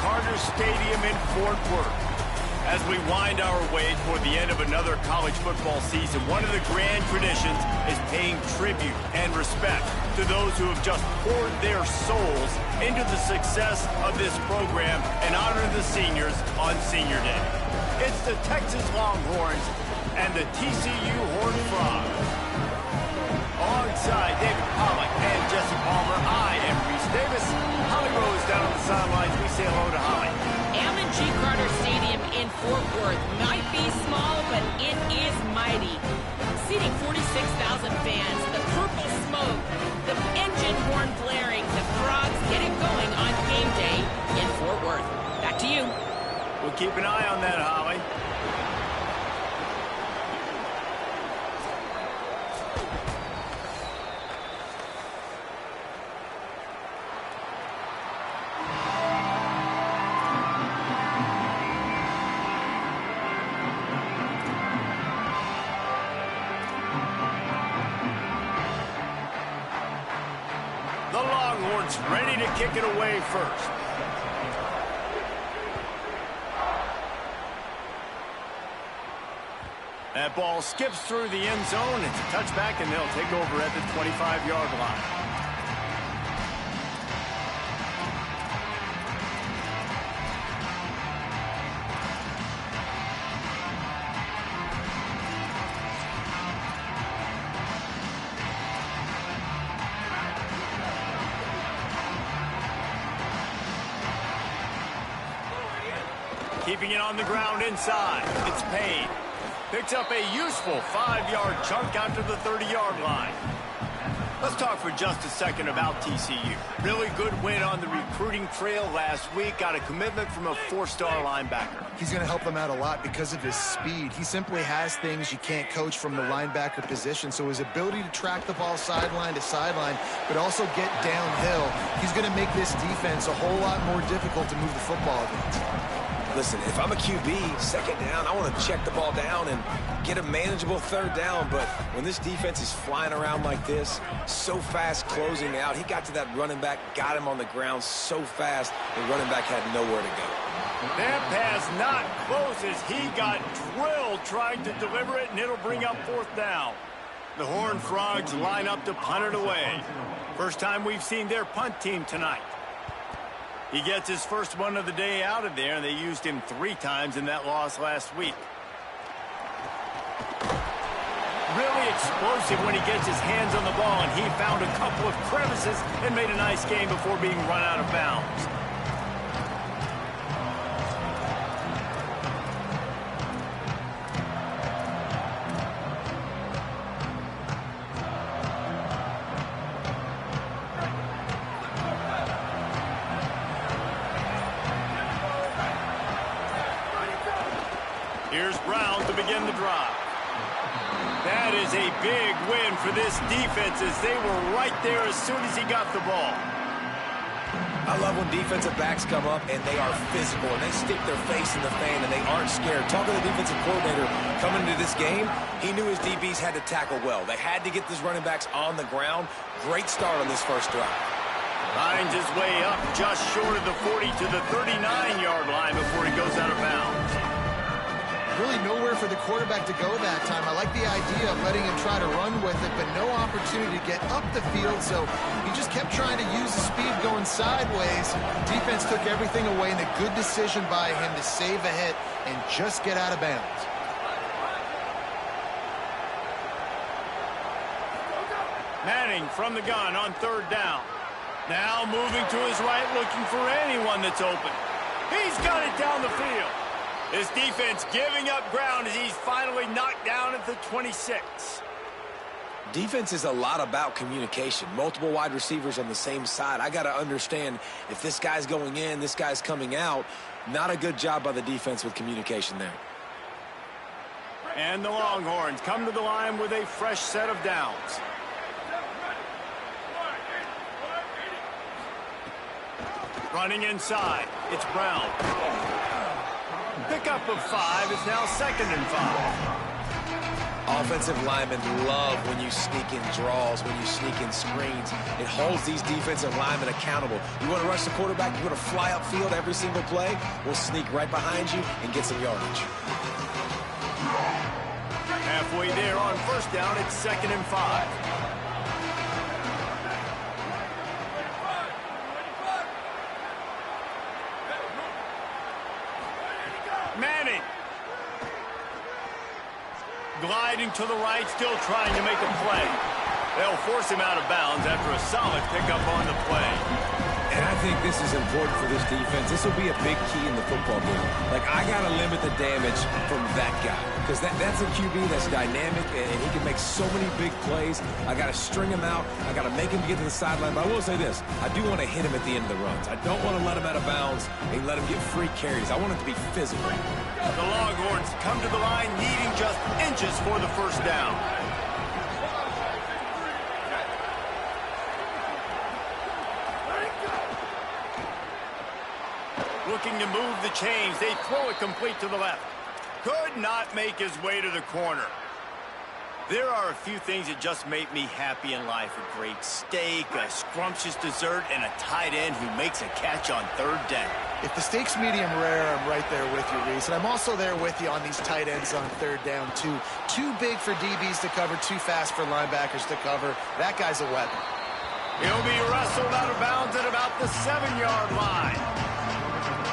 Carter Stadium in Fort Worth. As we wind our way toward the end of another college football season, one of the grand traditions is paying tribute and respect to those who have just poured their souls into the success of this program and honor the seniors on Senior Day. It's the Texas Longhorns and the TCU Horned Frogs. Alongside David Pollack and Jesse Palmer, I am Reese Davis. Holly Rose down on the sidelines. We say hello to Holly. Ncaa Carter Stadium in Fort Worth might be small, but it is mighty. Seating 46,000 fans, the purple smoke, the engine horn blaring, the Frogs get it going on game day in Fort Worth. Back to you. We'll keep an eye on that, Holly. The Longhorns ready to kick it away first. That ball skips through the end zone. It's a touchback, and they'll take over at the 25-yard line. Keeping it on the ground inside. It's Payne. Picks up a useful 5-yard chunk out to the 30-yard line. Let's talk for just a second about TCU. Really good win on the recruiting trail last week. Got a commitment from a 4-star linebacker. He's going to help them out a lot because of his speed. He simply has things you can't coach from the linebacker position. So his ability to track the ball sideline to sideline, but also get downhill, he's going to make this defense a whole lot more difficult to move the football against. Listen, if I'm a QB, second down, I want to check the ball down and get a manageable third down. But when this defense is flying around like this, so fast closing out, he got to that running back, got him on the ground so fast, the running back had nowhere to go. That pass not close as he got drilled trying to deliver it, and it'll bring up 4th down. The Horned Frogs line up to punt it away. First time we've seen their punt team tonight. He gets his first one of the day out of there, and they used him 3 times in that loss last week. Really explosive when he gets his hands on the ball, and he found a couple of crevices and made a nice game before being run out of bounds. Here's Brown to begin the drive. That is a big win for this defense as they were right there as soon as he got the ball. I love when defensive backs come up and they are physical and they stick their face in the fan and they aren't scared. Talking to the defensive coordinator coming into this game, he knew his DBs had to tackle well. They had to get these running backs on the ground. Great start on this first drive. Finds his way up just short of the 40 to the 39-yard line before he goes out of bounds. Really nowhere for the quarterback to go that time. I like the idea of letting him try to run with it, but no opportunity to get up the field, so he just kept trying to use the speed going sideways. Defense took everything away, and a good decision by him to save a hit and just get out of bounds. Manning from the gun on 3rd down. Now moving to his right, looking for anyone that's open. He's got it down the field. His defense giving up ground as he's finally knocked down at the 26. Defense is a lot about communication. Multiple wide receivers on the same side. I got to understand if this guy's going in, this guy's coming out. Not a good job by the defense with communication there. And the Longhorns come to the line with a fresh set of downs. Running inside, it's Brown. Pickup of 5 is now 2nd and 5. Offensive linemen love when you sneak in draws, when you sneak in screens. It holds these defensive linemen accountable. You want to rush the quarterback, you want to fly upfield every single play, we'll sneak right behind you and get some yardage. Halfway there on first down, it's 2nd and 5. Manning. Gliding to the right, still trying to make a play. They'll force him out of bounds after a solid pickup on the play. And I think this is important for this defense. This will be a big key in the football game. Like, I got to limit the damage from that guy. Because that's a QB that's dynamic, and he can make so many big plays. I got to string him out. I got to make him get to the sideline. But I will say this. I do want to hit him at the end of the runs. I don't want to let him out of bounds and let him get free carries. I want it to be physical. The Longhorns come to the line needing just inches for the first down. Looking to move the chains. They throw it complete to the left. Could not make his way to the corner. There are a few things that just make me happy in life. A great steak, a scrumptious dessert, and a tight end who makes a catch on 3rd down. If the steak's medium rare, I'm right there with you, Reese. And I'm also there with you on these tight ends on 3rd down, too. Too big for DBs to cover, too fast for linebackers to cover. That guy's a weapon. He'll be wrestled out of bounds at about the 7-yard line.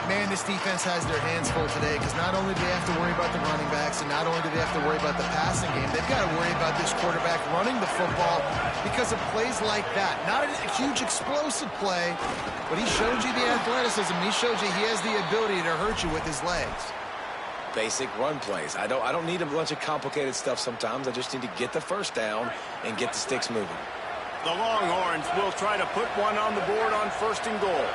Man, this defense has their hands full today because not only do they have to worry about the running backs and not only do they have to worry about the passing game, they've got to worry about this quarterback running the football because of plays like that. Not a huge explosive play, but he showed you the athleticism. He showed you he has the ability to hurt you with his legs. Basic run plays. I don't need a bunch of complicated stuff sometimes. I just need to get the first down and get the sticks moving. The Longhorns will try to put one on the board on 1st and goal.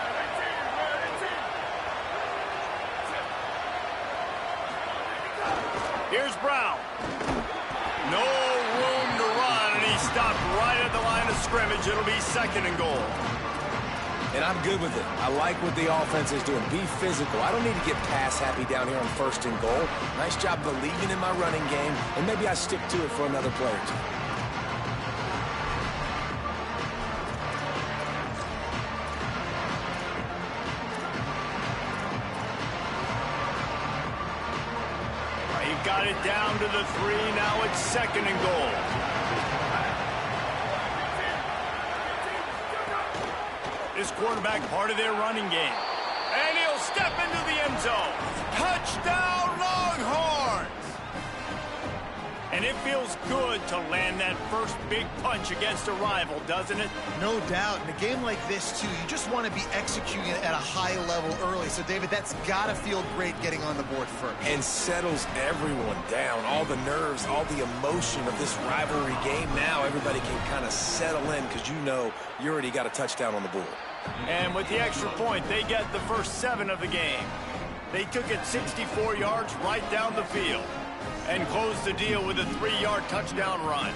Here's Brown. No room to run, and he stopped right at the line of scrimmage. It'll be 2nd and goal. And I'm good with it. I like what the offense is doing. Be physical. I don't need to get pass happy down here on 1st and goal. Nice job believing in my running game, and maybe I stick to it for another play or two. Got it down to the 3. Now it's 2nd and goal. This quarterback part of their running game. And he'll step into the end zone. Touchdown, Longhorns! And it feels good to land that first big punch against a rival, doesn't it? No doubt. In a game like this, too, you just want to be executing it at a high level early. So, David, that's got to feel great getting on the board first. And settles everyone down. All the nerves, all the emotion of this rivalry game. Now everybody can kind of settle in because you know you already got a touchdown on the board. And with the extra point, they get the first 7 of the game. They took it 64 yards right down the field and closed the deal with a 3-yard touchdown run.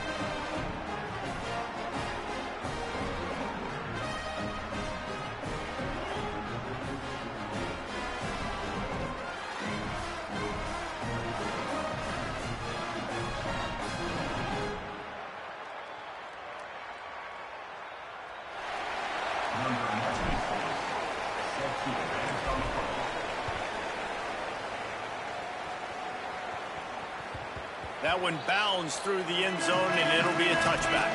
That one bounds through the end zone, and it'll be a touchback.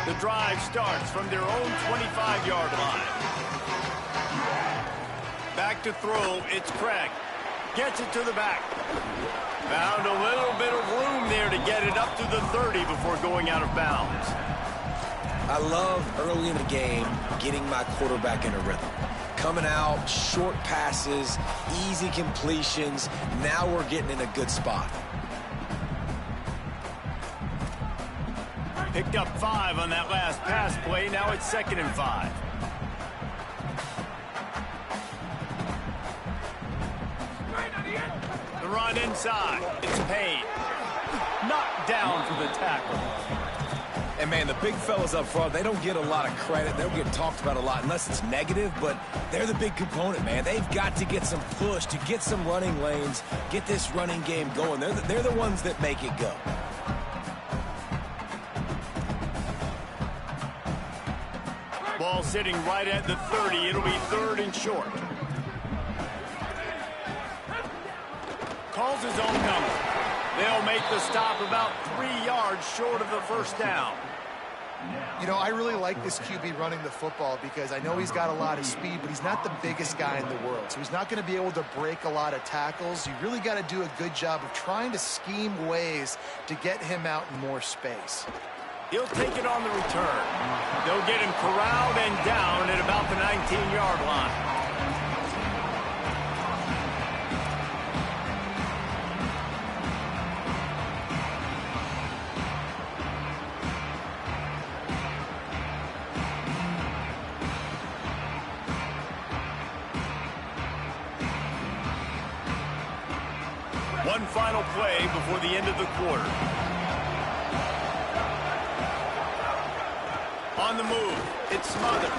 The drive starts from their own 25-yard line. Back to throw, it's Craig. Gets it to the back. Found a little bit of room there to get it up to the 30 before going out of bounds. I love early in the game getting my quarterback in a rhythm. Coming out, short passes, easy completions. Now we're getting in a good spot. Picked up 5 on that last pass play. Now it's 2nd and 5. run inside. It's Payne. Knocked down for the tackle. And, man, the big fellas up front, they don't get a lot of credit. They don't get talked about a lot unless it's negative, but they're the big component, man. They've got to get some push, to get some running lanes, get this running game going. They're the ones that make it go. Ball sitting right at the 30. It'll be 3rd and short. Calls his own number. They'll make the stop about 3 yards short of the first down. You know, I really like this QB running the football because I know he's got a lot of speed, but he's not the biggest guy in the world. So he's not going to be able to break a lot of tackles. You really got to do a good job of trying to scheme ways to get him out in more space. He'll take it on the return. They'll get him corralled and down at about the 19-yard line. One final play before the end of the quarter. On the move, it's Smothers.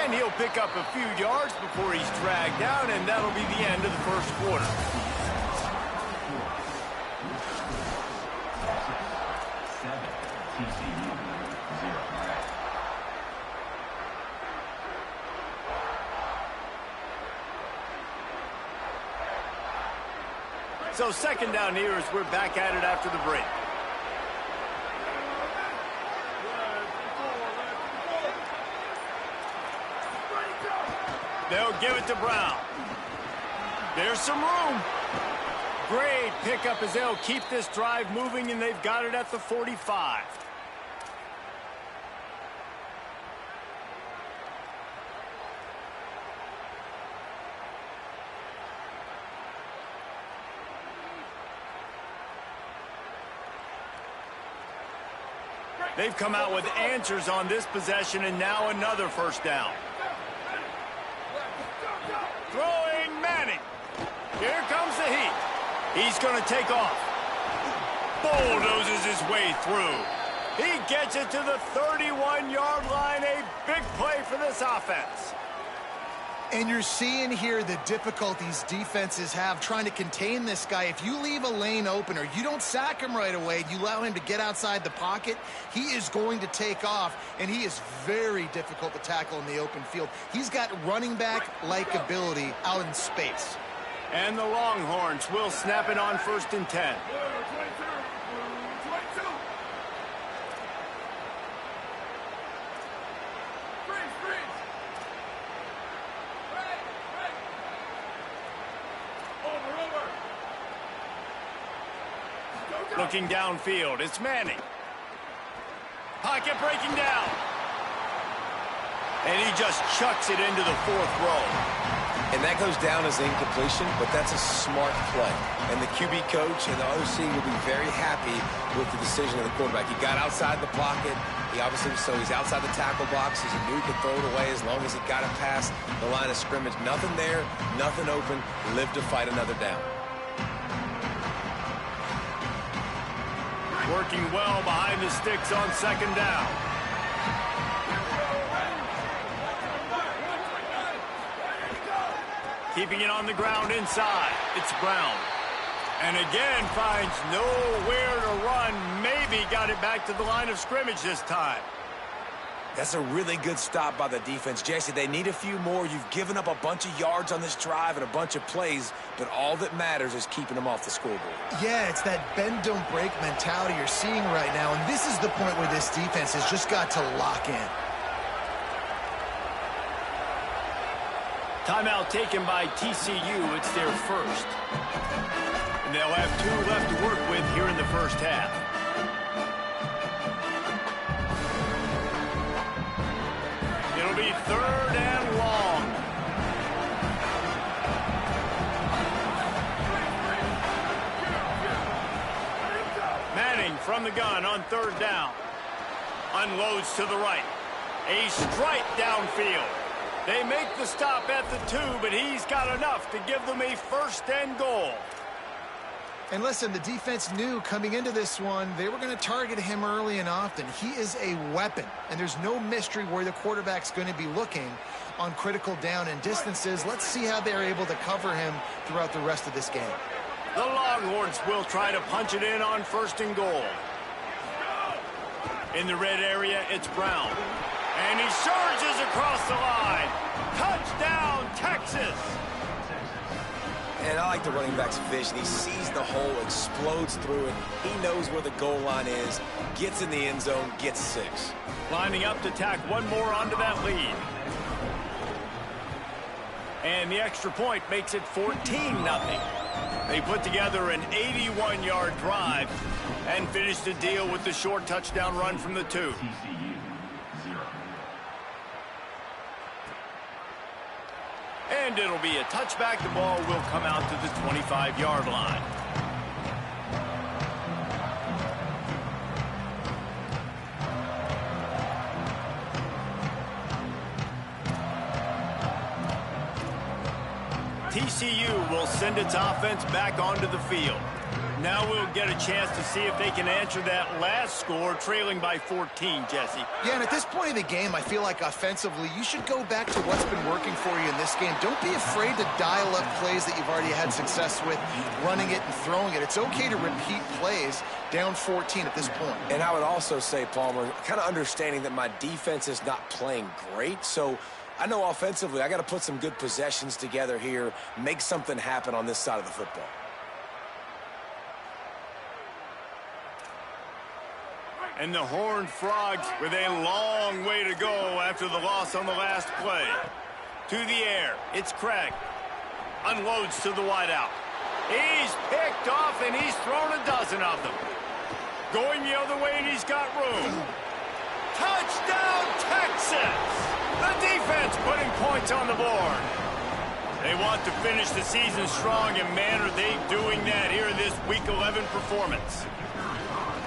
And he'll pick up a few yards before he's dragged down, and that'll be the end of the first quarter. So 2nd down here as we're back at it after the break. They'll give it to Brown. There's some room. Great pickup as they'll keep this drive moving, and they've got it at the 45. They've come out with answers on this possession, and now another first down. Throwing Manning. Here comes the heat. He's going to take off. Bulldozes his way through. He gets it to the 31-yard line. A big play for this offense. And you're seeing here the difficulties defenses have trying to contain this guy. If you leave a lane open or you don't sack him right away, you allow him to get outside the pocket, he is going to take off, and he is very difficult to tackle in the open field. He's got running back-like ability out in space. And the Longhorns will snap it on 1st and 10. Looking downfield, it's Manning. Pocket breaking down. And he just chucks it into the 4th row. And that goes down as incompletion, but that's a smart play. And the QB coach and the OC will be very happy with the decision of the quarterback. He got outside the pocket. He obviously, so he's outside the tackle box. He knew he could throw it away as long as he got it past the line of scrimmage. Nothing there, nothing open. Live to fight another down. Working well behind the sticks on 2nd down. Keeping it on the ground inside. It's Brown. And again finds nowhere to run. Maybe got it back to the line of scrimmage this time. That's a really good stop by the defense. Jesse, they need a few more. You've given up a bunch of yards on this drive and a bunch of plays, but all that matters is keeping them off the scoreboard. Yeah, it's that bend, don't break mentality you're seeing right now, and this is the point where this defense has just got to lock in. Timeout taken by TCU. It's their first. And they'll have 2 left to work with here in the first half. It'll be 3rd and long. Manning from the gun on 3rd down. Unloads to the right. A strike downfield. They make the stop at the 2, but he's got enough to give them a 1st and goal. And listen, the defense knew coming into this one, they were going to target him early and often. He is a weapon, and there's no mystery where the quarterback's going to be looking on critical down and distances. Let's see how they're able to cover him throughout the rest of this game. The Longhorns will try to punch it in on 1st and goal. In the red area, it's Brown. And he surges across the line. Touchdown, Texas! And I like the running back's vision. He sees the hole, explodes through it. He knows where the goal line is, gets in the end zone, gets 6. Lining up to tack one more onto that lead. And the extra point makes it 14-0. They put together an 81-yard drive and finish the deal with the short touchdown run from the 2. And it'll be a touchback. The ball will come out to the 25-yard line. TCU will send its offense back onto the field. Now we'll get a chance to see if they can answer that last score, trailing by 14, Jesse. Yeah, and at this point in the game, I feel like offensively, you should go back to what's been working for you in this game. Don't be afraid to dial up plays that you've already had success with, running it and throwing it. It's okay to repeat plays down 14 at this point. And I would also say, Palmer, kind of understanding that my defense is not playing great, so I know offensively I got to put some good possessions together here, make something happen on this side of the football. And the Horned Frogs with a long way to go after the loss on the last play. To the air, it's Craig. Unloads to the wideout. He's picked off and he's thrown a dozen of them. Going the other way and he's got room. Touchdown, Texas! The defense putting points on the board. They want to finish the season strong, and man, are they doing that here in this Week 11 performance.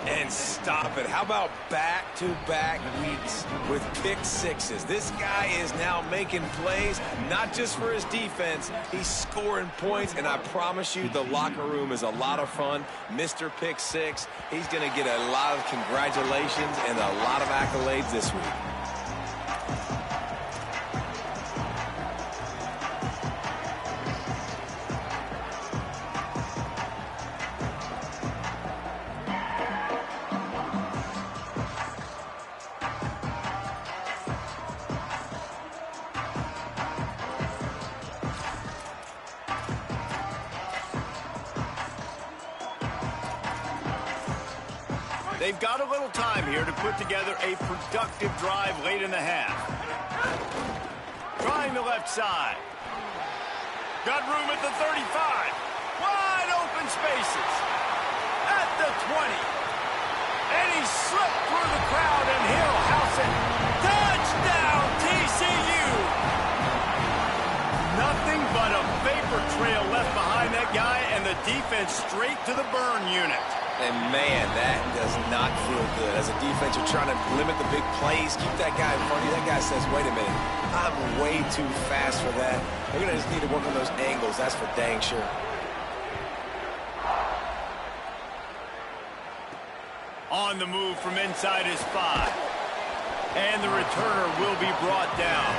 And stop it. How about back-to-back weeks with pick 6s? This guy is now making plays, not just for his defense. He's scoring points, and I promise you the locker room is a lot of fun. Mr. Pick 6, he's going to get a lot of congratulations and a lot of accolades this week. They've got a little time here to put together a productive drive late in the half. Trying the left side. Got room at the 35. Wide open spaces. At the 20. And he slipped through the crowd and he'll house it. Touchdown, TCU! Nothing but a vapor trail left behind that guy, and the defense straight to the burn unit. And, man, that does not feel good. As a defense, you're trying to limit the big plays, keep that guy in front of you. That guy says, wait a minute, I'm way too fast for that. We're going to just need to work on those angles. That's for dang sure. On the move from inside his 5. And the returner will be brought down.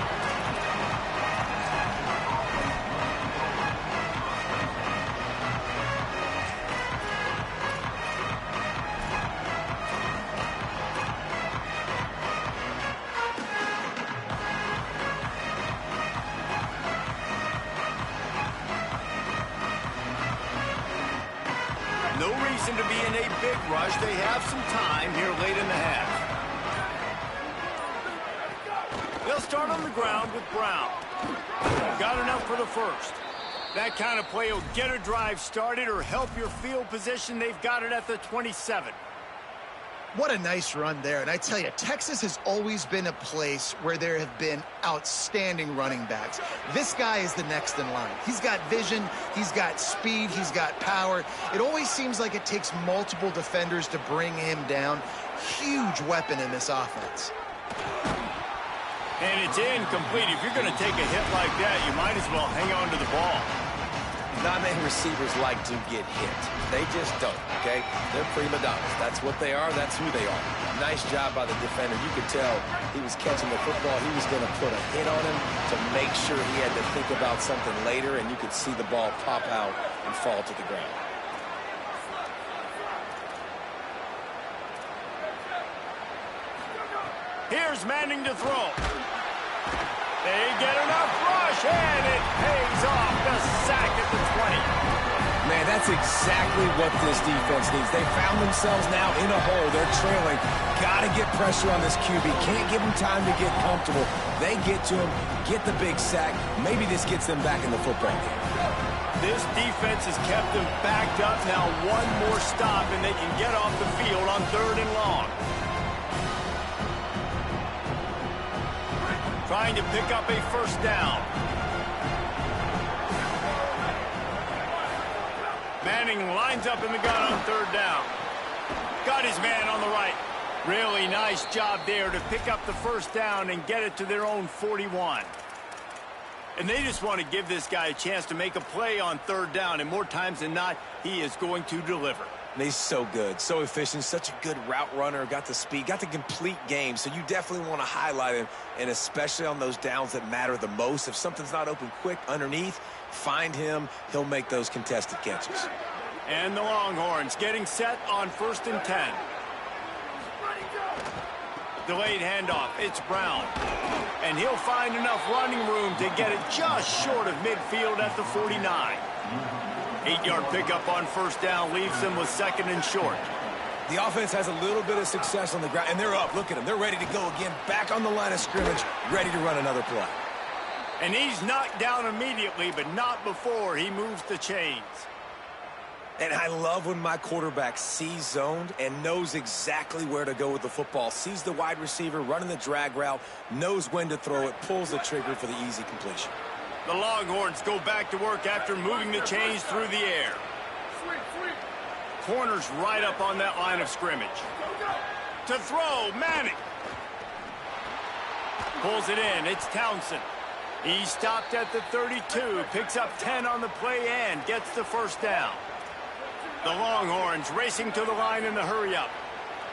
No reason to be in a big rush. They have some time here late in the half. They'll start on the ground with Brown. Got enough for the first. That kind of play will get a drive started or help your field position. They've got it at the 27. What a nice run there. And I tell you, Texas has always been a place where there have been outstanding running backs. This guy is the next in line. He's got vision, he's got speed, he's got power. It always seems like it takes multiple defenders to bring him down. Huge weapon in this offense. And it's incomplete. If you're going to take a hit like that, you might as well hang on to the ball. Non-name receivers like to get hit. They just don't, okay? They're prima donnas. That's what they are. That's who they are. Nice job by the defender. You could tell he was catching the football. He was going to put a hit on him to make sure he had to think about something later, and you could see the ball pop out and fall to the ground. Here's Manning to throw. They get enough rush, and it pays off. The sack at the 20. Man, that's exactly what this defense needs. They found themselves now in a hole. They're trailing. Got to get pressure on this QB. Can't give him time to get comfortable. They get to him, get the big sack. Maybe this gets them back in the football game. This defense has kept them backed up. Now one more stop, and they can get off the field on 3rd and long. Trying to pick up a 1st down. Manning lines up in the gun on 3rd down. Got his man on the right. Really nice job there to pick up the 1st down and get it to their own 41. And they just want to give this guy a chance to make a play on 3rd down, and more times than not, he is going to deliver. And he's so good, so efficient, such a good route runner, got the speed, got the complete game, so you definitely want to highlight him, and especially on those downs that matter the most. If something's not open quick underneath, find him. He'll make those contested catches. And the Longhorns getting set on 1st and 10. Delayed handoff. It's Brown. And he'll find enough running room to get it just short of midfield at the 49. 8-yard pickup on 1st down leaves them with 2nd and short. The offense has a little bit of success on the ground, and they're up. Look at them. They're ready to go again. Back on the line of scrimmage, ready to run another play. And he's knocked down immediately, but not before he moves the chains. And I love when my quarterback sees zoned and knows exactly where to go with the football. Sees the wide receiver running the drag route, knows when to throw it, pulls the trigger for the easy completion. The Longhorns go back to work after moving the chains through the air. Corners right up on that line of scrimmage. To throw, Manning. Pulls it in, it's Townsend. He stopped at the 32, picks up 10 on the play and gets the 1st down. The Longhorns racing to the line in the hurry-up.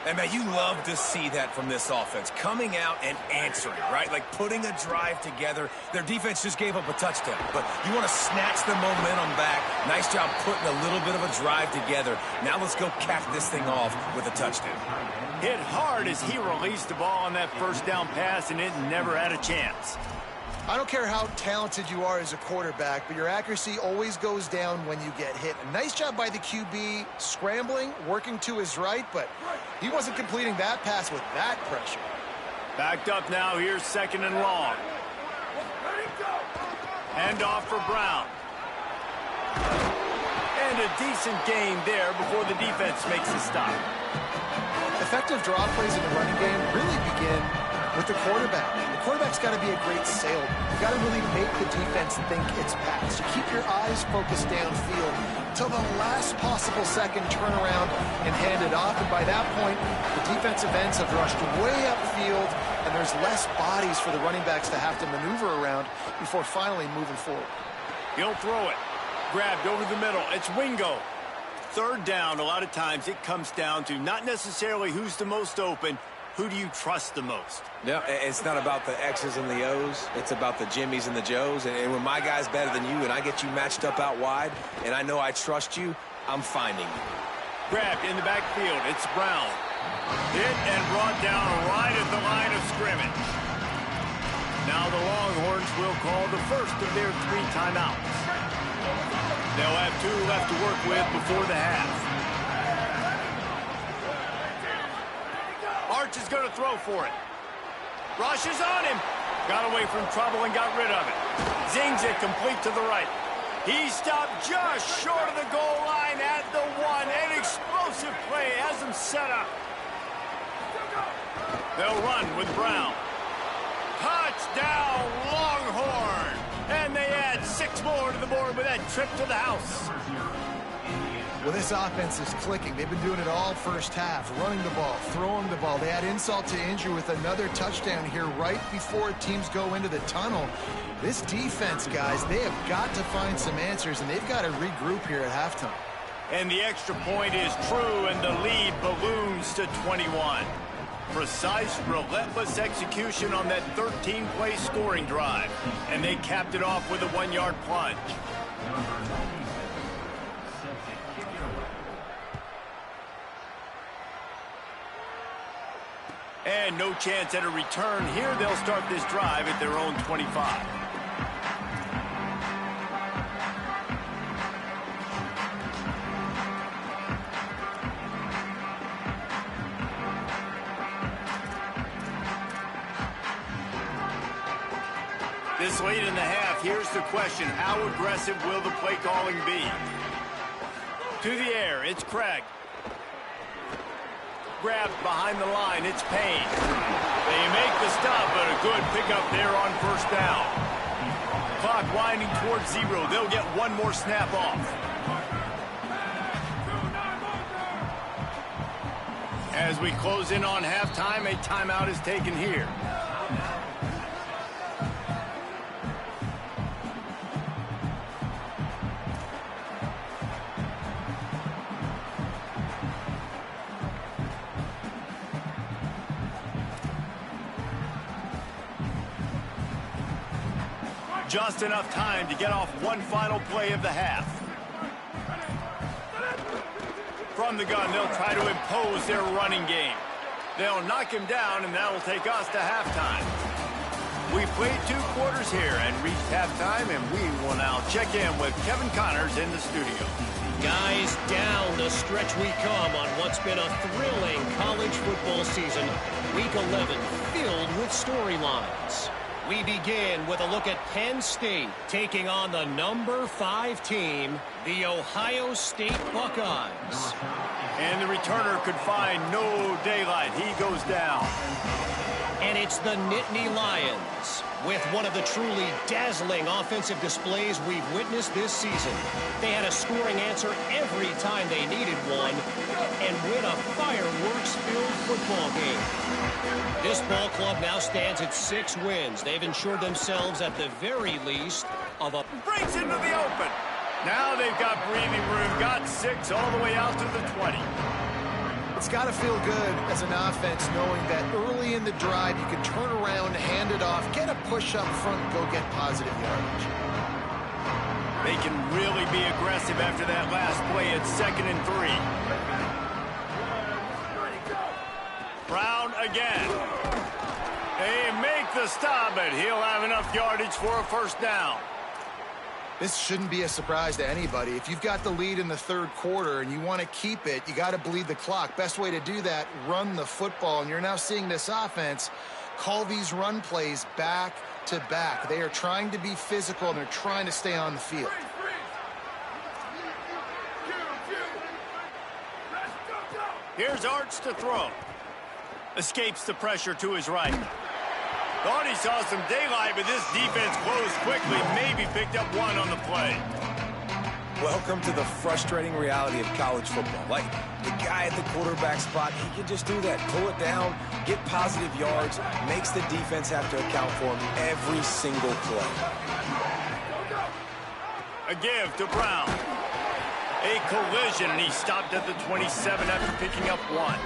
And, man, you love to see that from this offense. Coming out and answering, right? Like putting a drive together. Their defense just gave up a touchdown. But you want to snatch the momentum back. Nice job putting a little bit of a drive together. Now let's go cap this thing off with a touchdown. Hit hard as he released the ball on that 1st down pass, and it never had a chance. I don't care how talented you are as a quarterback, but your accuracy always goes down when you get hit. A nice job by the QB scrambling, working to his right, but he wasn't completing that pass with that pressure. Backed up now, here's 2nd and long. Hand off for Brown. And a decent gain there before the defense makes a stop. Effective draw plays in the running game really begin with the quarterback. The quarterback's got to be a great salesman. You've got to really make the defense think it's pass. You keep your eyes focused downfield till the last possible second, turn around and hand it off. And by that point, the defensive ends have rushed way upfield, and there's less bodies for the running backs to have to maneuver around before finally moving forward. He'll throw it. Grabbed over the middle. It's Wingo. 3rd down, a lot of times it comes down to not necessarily who's the most open, who do you trust the most? No, it's not about the X's and the O's. It's about the Jimmies and the Joes. And when my guy's better than you and I get you matched up out wide and I know I trust you, I'm finding you. Grabbed in the backfield. It's Brown. Hit and brought down right at the line of scrimmage. Now the Longhorns will call the first of their 3 timeouts. They'll have 2 left to work with before the half. Arch is going to throw for it. Rush is on him. Got away from trouble and got rid of it. Zings it complete to the right. He stopped just short of the goal line at the 1. An explosive play has him set up. They'll run with Brown. Touchdown, Longhorn. And they add 6 more to the board with that trip to the house. Well, this offense is clicking. They've been doing it all first half, running the ball, throwing the ball. They add insult to injury with another touchdown here right before teams go into the tunnel. This defense, guys, they have got to find some answers, and they've got to regroup here at halftime. And the extra point is true, and the lead balloons to 21. Precise, relentless execution on that 13-play scoring drive. And they capped it off with a 1-yard plunge. And no chance at a return here. They'll start this drive at their own 25. This late in the half, here's the question. How aggressive will the play calling be? To the air, it's Craig. Grabbed behind the line, it's Payne. They make the stop, but a good pickup there on first down. Clock winding towards 0. They'll get one more snap off. As we close in on halftime, a timeout is taken here. Just enough time to get off one final play of the half. From the gun, they'll try to impose their running game. They'll knock him down, and that will take us to halftime. We played 2 quarters here and reached halftime, and we will now check in with Kevin Connors in the studio. Guys, down the stretch we come on what's been a thrilling college football season. Week 11 filled with storylines. We begin with a look at Penn State taking on the number 5 team, the Ohio State Buckeyes. And the returner could find no daylight. He goes down. And it's the Nittany Lions with one of the truly dazzling offensive displays we've witnessed this season. They had a scoring answer every time they needed one and win a fireworks-filled football game. This ball club now stands at 6 wins. They've ensured themselves at the very least of a... Breaks into the open. Now they've got breathing room. Got 6 all the way out to the 20. It's got to feel good as an offense knowing that early in the drive you can turn around, hand it off, get a push up front, and go get positive yardage. They can really be aggressive after that last play at 2nd and 3. Brown again. They make the stop, but he'll have enough yardage for a first down. This shouldn't be a surprise to anybody. If you've got the lead in the 3rd quarter and you want to keep it, you got to bleed the clock. Best way to do that, run the football. And you're now seeing this offense call these run plays back to back. They are trying to be physical and they're trying to stay on the field. Here's Arch to throw. Escapes the pressure to his right. Thought he saw some daylight, but this defense closed quickly. Maybe picked up one on the play. Welcome to the frustrating reality of college football. Like, the guy at the quarterback spot, he can just do that. Pull it down, get positive yards, makes the defense have to account for him every single play. A give to Brown. A collision, and he stopped at the 27 after picking up 1.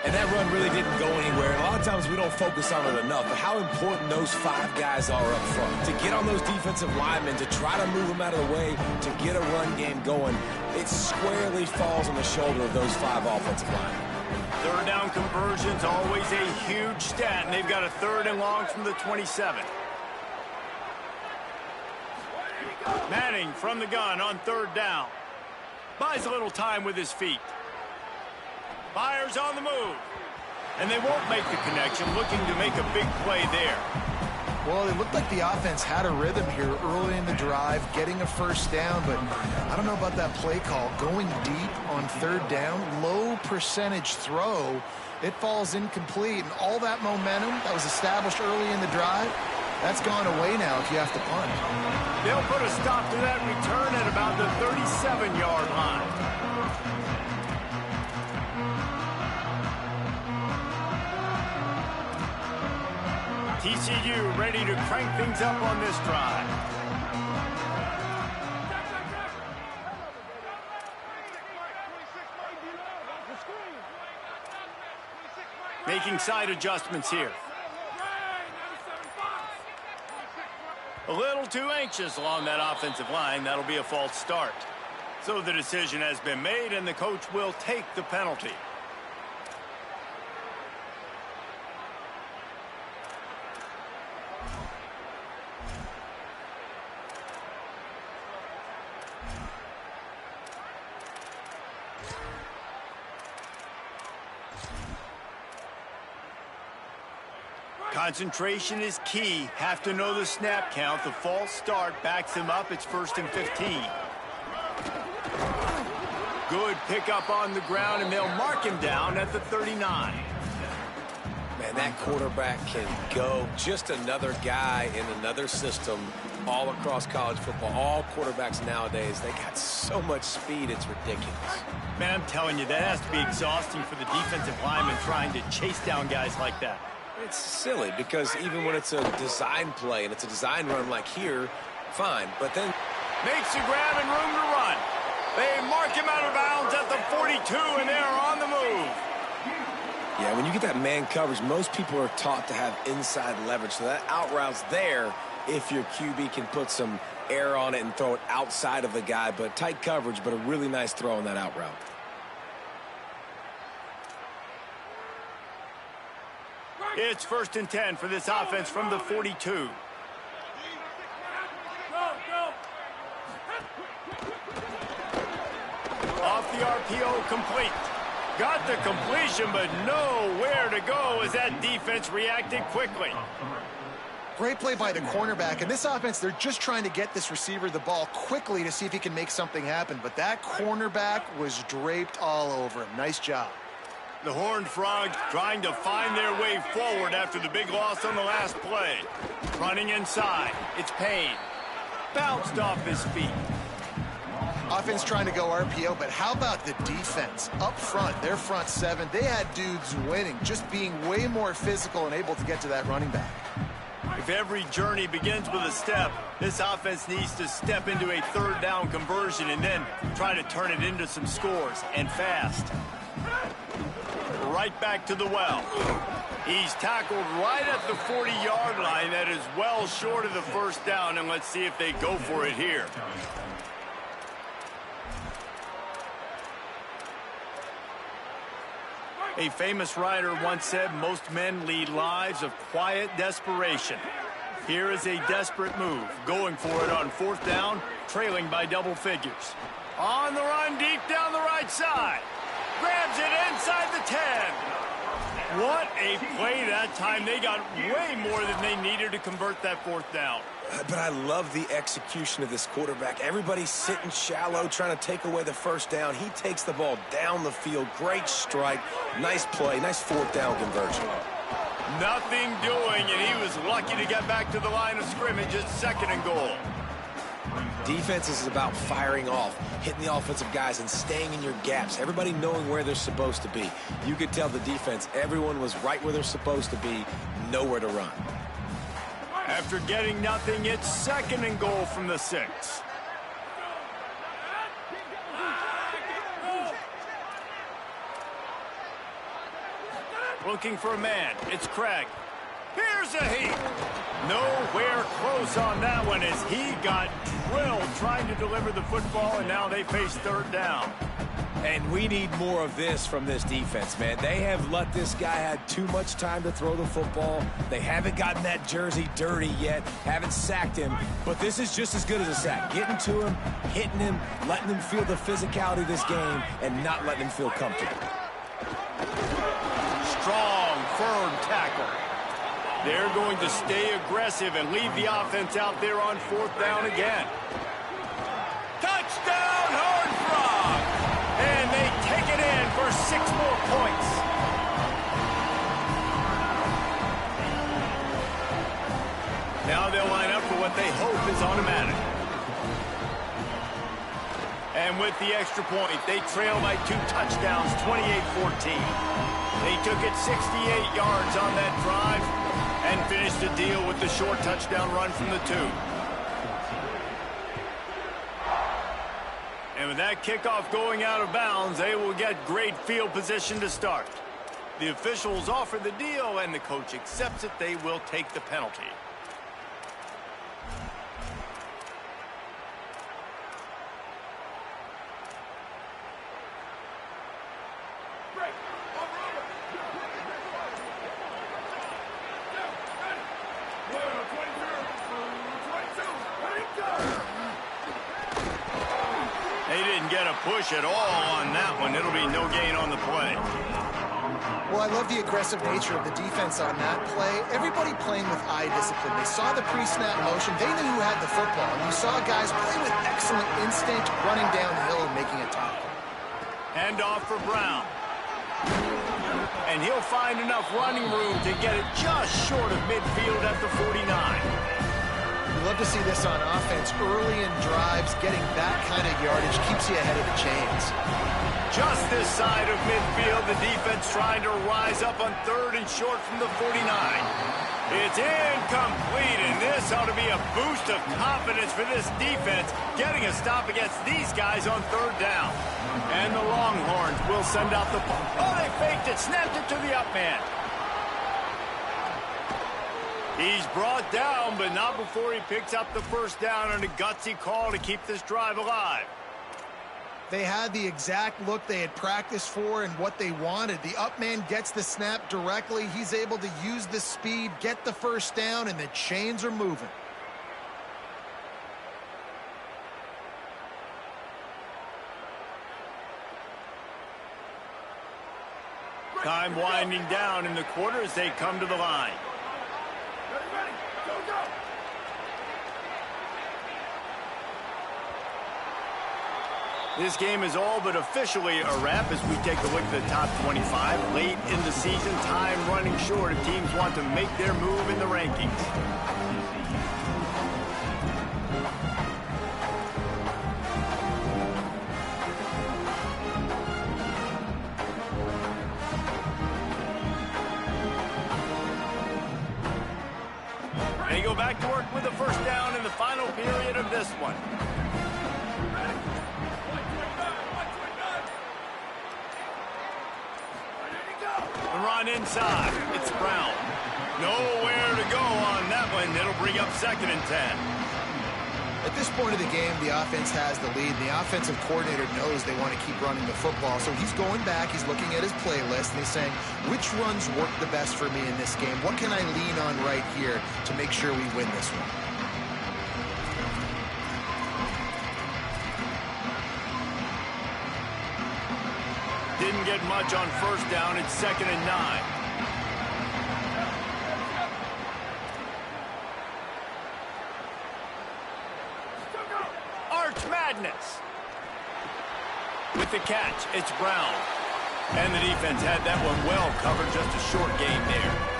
And that run really didn't go anywhere. And a lot of times we don't focus on it enough, but how important those 5 guys are up front. To get on those defensive linemen, to try to move them out of the way, to get a run game going, it squarely falls on the shoulder of those 5 offensive linemen. 3rd down conversions, always a huge stat, and they've got a 3rd and long from the 27. Manning from the gun on 3rd down. Buys a little time with his feet. Fires on the move. And they won't make the connection, looking to make a big play there. Well, it looked like the offense had a rhythm here early in the drive, getting a first down, but I don't know about that play call. Going deep on 3rd down, low percentage throw, it falls incomplete, and all that momentum that was established early in the drive, That's gone away now if you have to punt. They'll put a stop to that return at about the 37-yard line. TCU ready to crank things up on this drive. Making side adjustments here. A little too anxious along that offensive line. That'll be a false start. So the decision has been made, and the coach will take the penalty. Concentration is key. Have to know the snap count. The false start backs him up. It's 1st and 15. Good pickup on the ground, and they'll mark him down at the 39. Man, that quarterback can go. Just another guy in another system all across college football. All quarterbacks nowadays, they got so much speed, it's ridiculous. Man, I'm telling you, that has to be exhausting for the defensive lineman trying to chase down guys like that. It's silly because even when it's a design play and it's a design run like here, fine. But then makes the grab and room to run. They mark him out of bounds at the 42, and they're on the move. Yeah, when you get that man coverage, most people are taught to have inside leverage. So that out route's there if your QB can put some air on it and throw it outside of the guy. But tight coverage, but a really nice throw on that out route. It's 1st and 10 for this offense from the 42. Off the RPO, complete. Got the completion, but nowhere to go as that defense reacted quickly. Great play by the cornerback. And this offense, they're just trying to get this receiver the ball quickly to see if he can make something happen. But that cornerback was draped all over him. Nice job. The Horned Frogs trying to find their way forward after the big loss on the last play. Running inside. It's Payne. Bounced off his feet. Offense trying to go RPO, but how about the defense? Up front, their front seven, they had dudes winning, just being way more physical and able to get to that running back. If every journey begins with a step, this offense needs to step into a 3rd down conversion and then try to turn it into some scores, and fast. Right back to the well. He's tackled right at the 40-yard line. That is well short of the 1st down, and let's see if they go for it here. A famous writer once said, most men lead lives of quiet desperation. Here is a desperate move, going for it on 4th down, trailing by double figures. On the run, deep down the right side. Grabs it inside the 10. What a play that time. They got way more than they needed to convert that 4th down. But I love the execution of this quarterback. Everybody's sitting shallow, trying to take away the 1st down. He takes the ball down the field. Great strike. Nice play. Nice 4th down conversion. Nothing doing, and he was lucky to get back to the line of scrimmage at 2nd and goal. Defense is about firing off, hitting the offensive guys, and staying in your gaps. Everybody knowing where they're supposed to be. You could tell the defense, everyone was right where they're supposed to be, nowhere to run. After getting nothing, it's 2nd and goal from the 6. Looking for a man. It's Craig. Here's a heat. Nowhere close on that one as he got drilled trying to deliver the football, and now they face 3rd down. And we need more of this from this defense, man. They have let this guy have too much time to throw the football. They haven't gotten that jersey dirty yet, haven't sacked him, but this is just as good as a sack. Getting to him, hitting him, letting him feel the physicality of this game, and not letting him feel comfortable. Strong, firm tackle. They're going to stay aggressive and leave the offense out there on 4th down again. Touchdown, Horned Frog! And they take it in for 6 more points. Now they'll line up for what they hope is automatic. And with the extra point, they trail by 2 touchdowns, 28-14. They took it 68 yards on that drive and finished the deal with the short touchdown run from the 2. And with that kickoff going out of bounds, they will get great field position to start. The officials offer the deal, and the coach accepts it. They will take the penalty. They didn't get a push at all on that one. It'll be no gain on the play. Well, I love the aggressive nature of the defense on that play. Everybody playing with eye discipline. They saw the pre-snap motion. They knew who had the football. And you saw guys play with excellent instinct, running downhill and making a tackle. Hand off for Brown. And he'll find enough running room to get it just short of midfield at the 49. We love to see this on offense. Early in drives, getting that kind of yardage keeps you ahead of the chains. Just this side of midfield, the defense trying to rise up on 3rd and short from the 49. It's incomplete, and this ought to be a boost of confidence for this defense, getting a stop against these guys on 3rd down. And the Longhorns will send out the ball. Oh, they faked it, snapped it to the up man. He's brought down, but not before he picks up the 1st down on a gutsy call to keep this drive alive. They had the exact look they had practiced for and what they wanted. The up man gets the snap directly. He's able to use the speed, get the 1st down, and the chains are moving. Time winding down in the quarter as they come to the line. This game is all but officially a wrap as we take a look at the top 25. Late in the season, time running short if teams want to make their move in the rankings. They go back to work with the 1st down in the final period of this one. Run inside. It's Brown. Nowhere to go on that one. It'll bring up 2nd and 10. At this point of the game, the offense has the lead. The offensive coordinator knows they want to keep running the football. So he's going back, he's looking at his playlist, and he's saying, which runs work the best for me in this game? What can I lean on right here to make sure we win this one? Didn't get much on 1st down. It's 2nd and 9. Arch Madness. With the catch, it's Brown. And the defense had that one well covered, just a short gain there.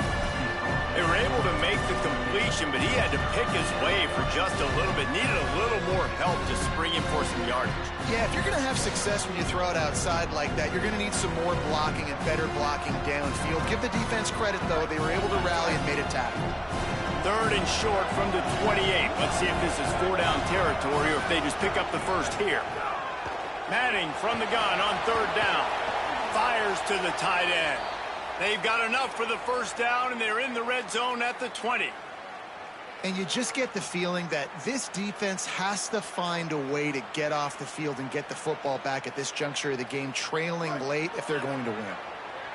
They were able to make the completion, but he had to pick his way for just a little bit. Needed a little more help to spring him for some yardage. Yeah, if you're going to have success when you throw it outside like that, you're going to need some more blocking and better blocking downfield. Give the defense credit, though. They were able to rally and made a tackle. 3rd and short from the 28. Let's see if this is 4-down territory or if they just pick up the 1st here. Manning from the gun on 3rd down. Fires to the tight end. They've got enough for the 1st down, and they're in the red zone at the 20. And you just get the feeling that this defense has to find a way to get off the field and get the football back at this juncture of the game, trailing late if they're going to win.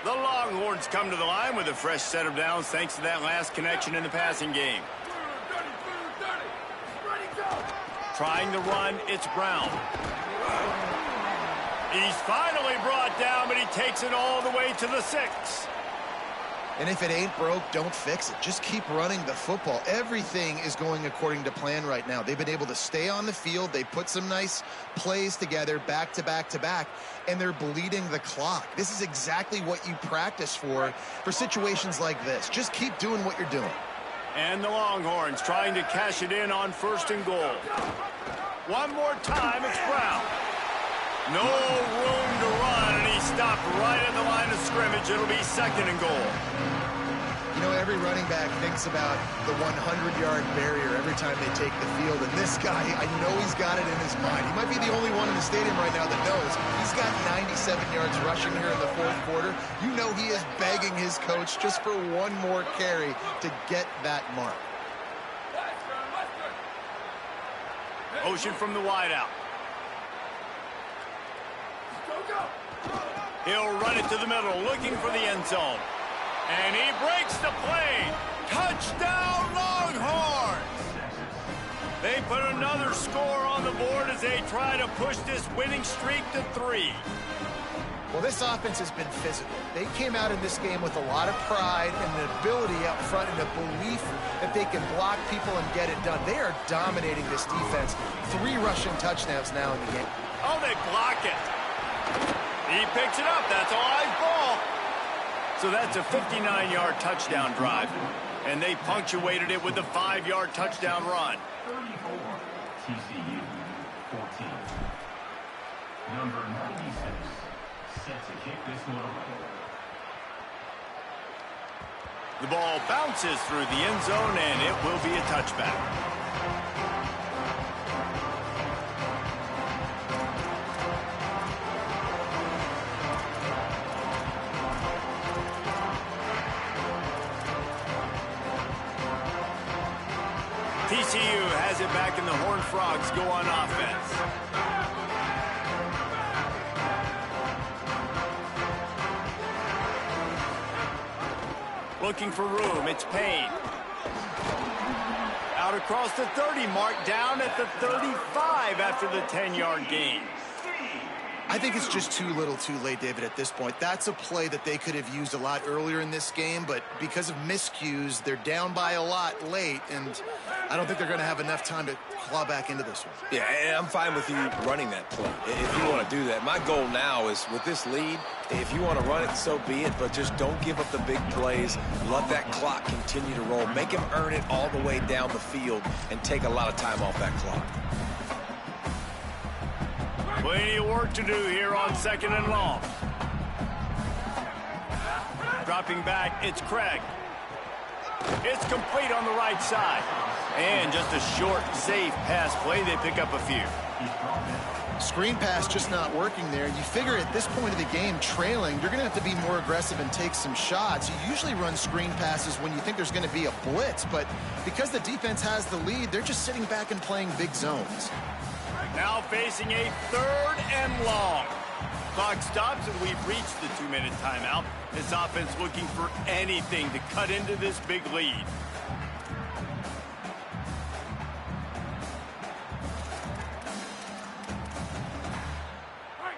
The Longhorns come to the line with a fresh set of downs thanks to that last connection in the passing game. Trying to run, it's Brown. He's finally brought down, but he takes it all the way to the 6. And if it ain't broke, don't fix it. Just keep running the football. Everything is going according to plan right now. They've been able to stay on the field. They put some nice plays together back to back to back, and they're bleeding the clock. This is exactly what you practice for situations like this. Just keep doing what you're doing. And the Longhorns trying to cash it in on 1st and goal. One more time, it's Brown. No room to run, and he stopped right at the line of scrimmage. It'll be 2nd and goal. You know, every running back thinks about the 100-yard barrier every time they take the field. And this guy, I know he's got it in his mind. He might be the only one in the stadium right now that knows. He's got 97 yards rushing here in the 4th quarter. You know he is begging his coach just for one more carry to get that mark. Motion from the wideout. He'll run it to the middle, looking for the end zone. And he breaks the play. Touchdown, Longhorns! They put another score on the board as they try to push this winning streak to 3. Well, this offense has been physical. They came out in this game with a lot of pride and an ability up front and a belief that they can block people and get it done. They are dominating this defense. 3 rushing touchdowns now in the game. Oh, they block it. He picks it up. That's a live ball. So that's a 59-yard touchdown drive. And they punctuated it with a 5-yard touchdown run. 34, TCU, 14. Number 96, set to kick this one away. The ball bounces through the end zone, and it will be a touchback. TCU has it back, and the Horned Frogs go on offense. Looking for room, it's Payne. Out across the 30 mark, down at the 35 after the 10-yard gain. I think it's just too little too late, David, at this point. That's a play that they could have used a lot earlier in this game, but because of miscues, they're down by a lot late, and I don't think they're going to have enough time to claw back into this one. Yeah, and I'm fine with you running that play if you want to do that. My goal now is, with this lead, if you want to run it, so be it, but just don't give up the big plays. Let that clock continue to roll. Make him earn it all the way down the field and take a lot of time off that clock. Plenty of work to do here on 2nd and long. Dropping back, it's Craig. It's complete on the right side. And just a short, safe pass play. They pick up a few. Screen pass just not working there. You figure at this point of the game, trailing, you're going to have to be more aggressive and take some shots. You usually run screen passes when you think there's going to be a blitz, but because the defense has the lead, they're just sitting back and playing big zones. Now facing a 3rd and long. Clock stops, and we've reached the 2-minute timeout. This offense looking for anything to cut into this big lead.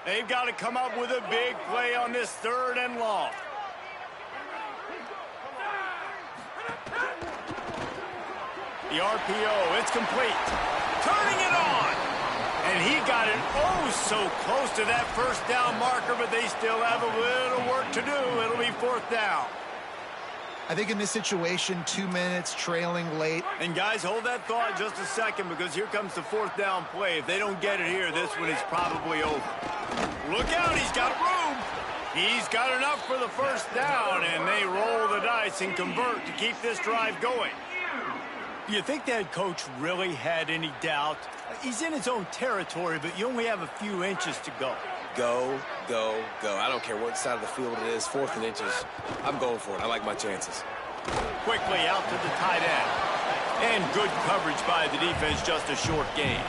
They've got to come up with a big play on this 3rd and long. The RPO, it's complete. Turning it on. And he got it so close to that 1st down marker, but they still have a little work to do. It'll be 4th down. I think in this situation, 2 minutes, trailing late. And guys, hold that thought just a second, because here comes the 4th down play. If they don't get it here, this one is probably over. Look out, he's got room. He's got enough for the 1st down, and they roll the dice and convert to keep this drive going. Do you think that coach really had any doubt? He's in his own territory, but you only have a few inches to go. Go, go, go. I don't care what side of the field it is, 4th and inches. I'm going for it. I like my chances. Quickly out to the tight end. And good coverage by the defense, just a short gain.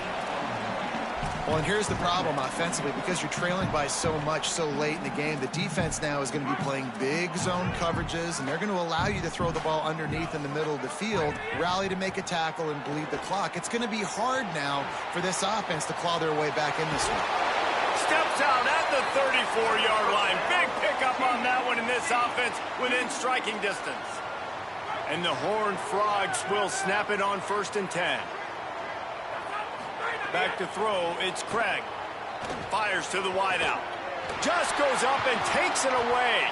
Well, and here's the problem offensively. Because you're trailing by so much so late in the game, the defense now is going to be playing big zone coverages, and they're going to allow you to throw the ball underneath in the middle of the field, rally to make a tackle, and bleed the clock. It's going to be hard now for this offense to claw their way back in this one. Steps out at the 34-yard line. Big pickup on that one in this offense within striking distance. And the Horned Frogs will snap it on 1st and 10. Back to throw, it's Craig. Fires to the wideout. Just goes up and takes it away.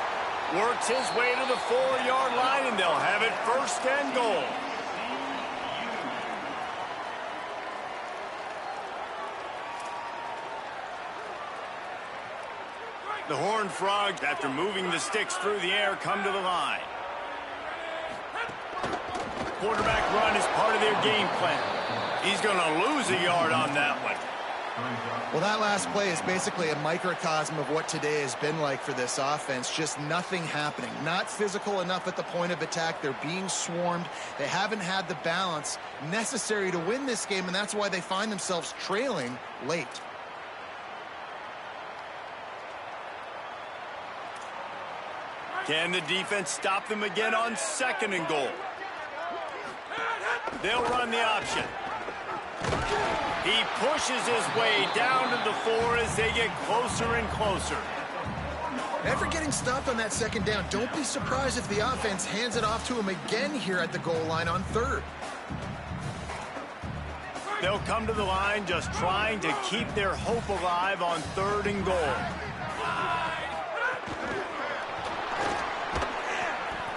Works his way to the 4-yard line, and they'll have it 1st and goal. The Horned Frogs, after moving the sticks through the air, come to the line. Quarterback run is part of their game plan. He's going to lose a yard on that one. Well, that last play is basically a microcosm of what today has been like for this offense. Just nothing happening. Not physical enough at the point of attack. They're being swarmed. They haven't had the balance necessary to win this game, and that's why they find themselves trailing late. Can the defense stop them again on 2nd and goal? They'll run the option. He pushes his way down to the 4 as they get closer and closer. After getting stopped on that 2nd down, don't be surprised if the offense hands it off to him again here at the goal line on 3rd. They'll come to the line just trying to keep their hope alive on 3rd and goal.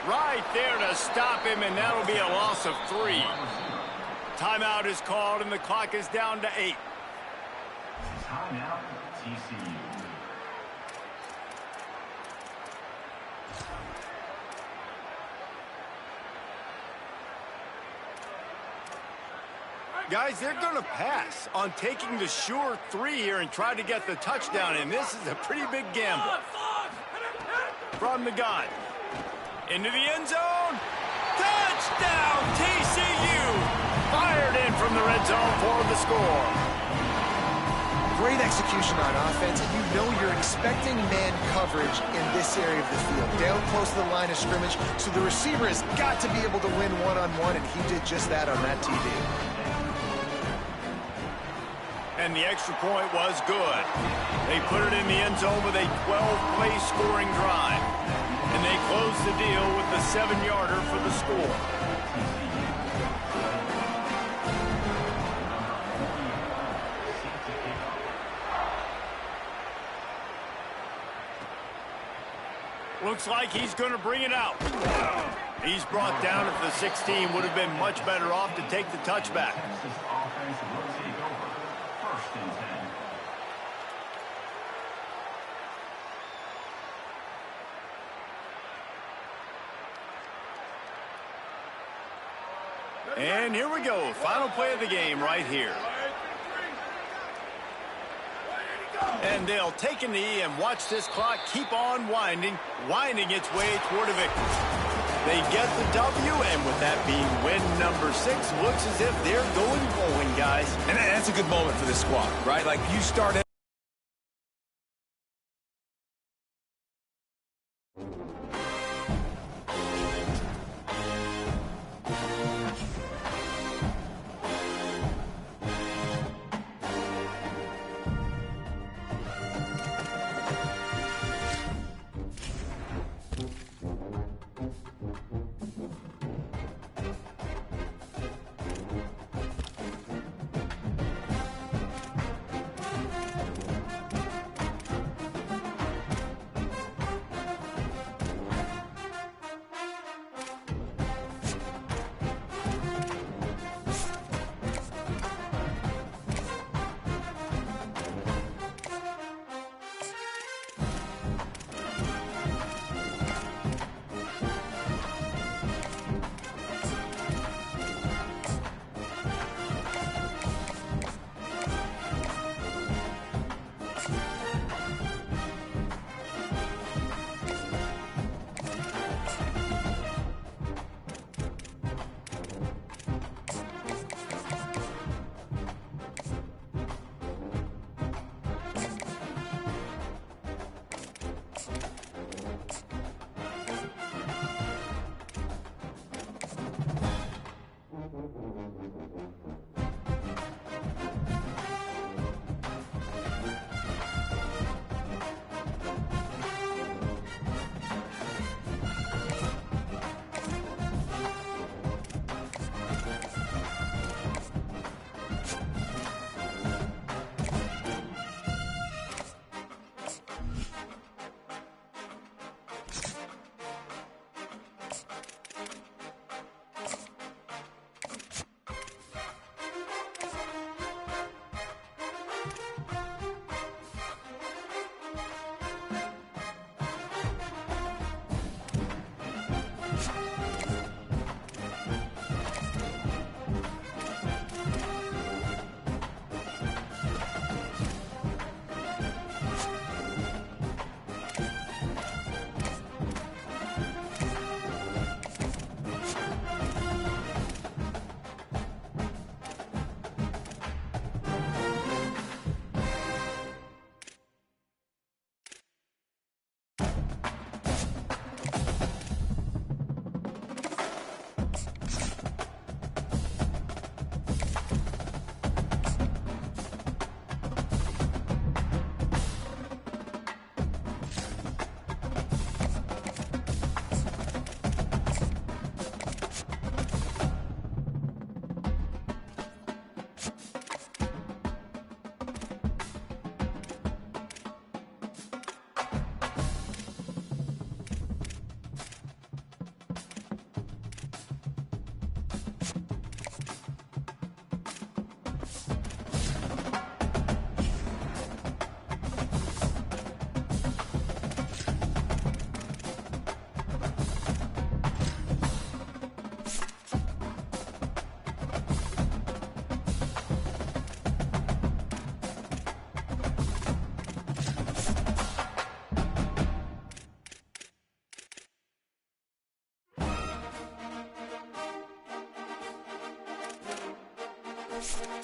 Right there to stop him, and that'll be a loss of 3. Timeout is called, and the clock is down to 8. Timeout, TCU. Guys, they're going to pass on taking the sure 3 here and try to get the touchdown, and this is a pretty big gamble. From the gun. Into the end zone. Touchdown, TCU! Fired in from the red zone for the score. Great execution on offense, and you know you're expecting man coverage in this area of the field. Down close to the line of scrimmage, so the receiver has got to be able to win one-on-one, and he did just that on that TD. And the extra point was good. They put it in the end zone with a 12-play scoring drive. And they close the deal with the 7-yarder for the score. Looks like he's going to bring it out. He's brought down at the 16. Would have been much better off to take the touchback. This offense will take over. 1st and 10. And here we go. Final play of the game right here. And they'll take a knee and watch this clock keep on winding its way toward a victory. They get the W, and with that being win number 6, looks as if they're going bowling, guys. And that's a good moment for this squad, right? Like, you start it. Dingerz.